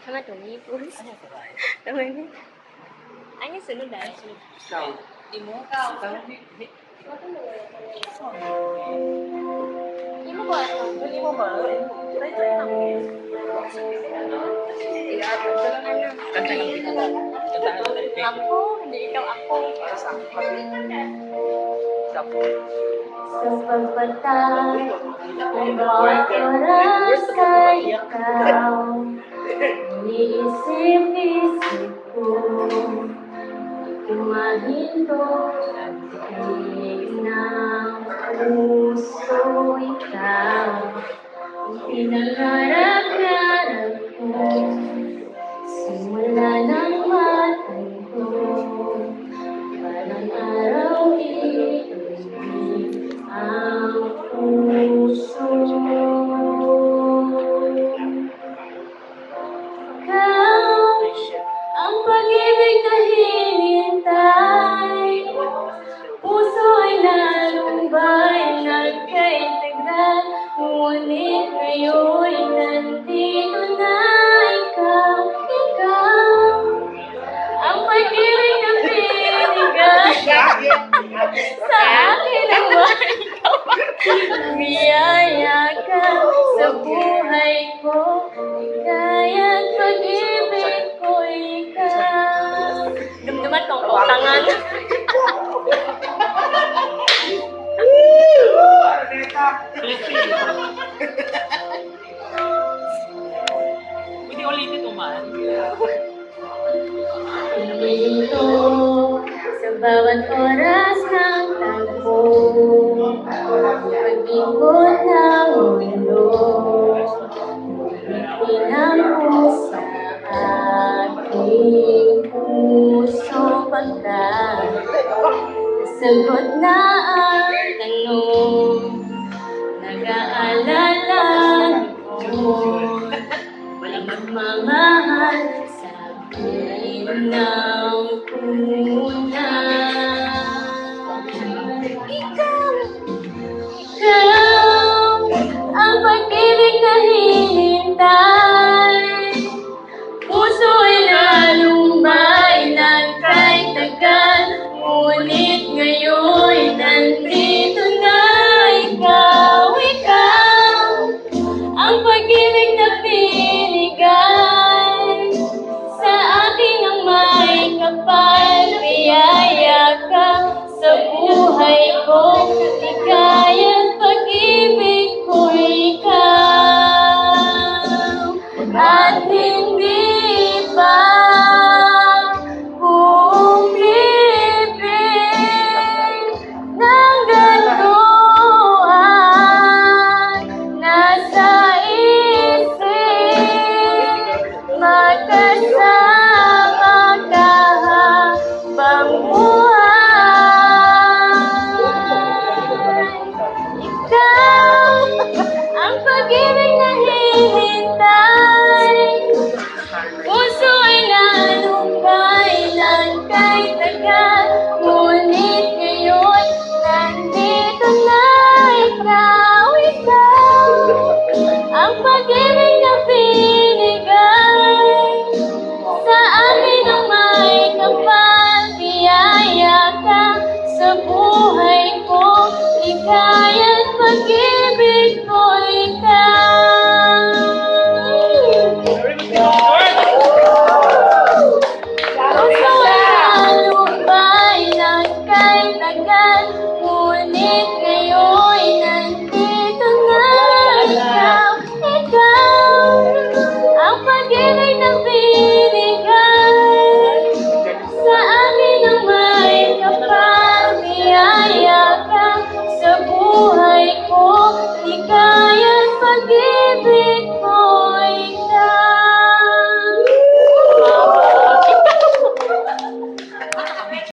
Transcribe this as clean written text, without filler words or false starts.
Sama tumipos. Tama niya. Ano sunod dahil? Ikaw. Di mo ka. Hindi mo ba ito? Hindi mo ba? Try lang. Kanta lang kita lang. Kanta lang kita. Ako, hindi ikaw ako. Para sa akin. Tapo. Sa pagpatay, ang bawat oras kay ikaw. Iniisip-isip ko, kumahinto at tinig ng puso ikaw. Ang pinangarap-garap ko, simula ng matay ko. Parang araw-ibig ang puso. Ikaw, ang pag-ibig na hinintay. Puso ay nalumbay, nagkaitagal. Ngunit ngayon nandito na ikaw. Ang pag-ibig na pinigay sa akin naman ikaw. Biyaya ka sa buhay ko. Kaya't pag-ibig ko ikaw. Dumduman kong utangan. Pwede ulitin mo man. Dito sa bawat oras ng tagpo, pag-ikot ng mundo, pinang mo sa aking puso pagkat sagot na ang tanong, nag-aalala mo, walang magmamahal sa akin ng una. Ikaw, ang pag-ibig na hinintay. Puso ay nalumbay ng kahit tagal. Ngunit ngayon nandito na ikaw. Ang pag-ibig na binigay sa akin ang may kapal. Biyaya ka sa buhay ko. Ikaya't pag-ibig ko ikaw. At hindi pa umibig ng ganito ay nasa isip. Magkasama ka habang buhay. Ikaw, ang pag-ibig na hinintay. Puso ay nalumbay ng kahit tagal. Ngunit ngayon, nandito na ikaw. Ang pag-ibig na binigay sa amin ang may kapal. Biyaya ka sa buhay ko. Ikaya't pag-ibig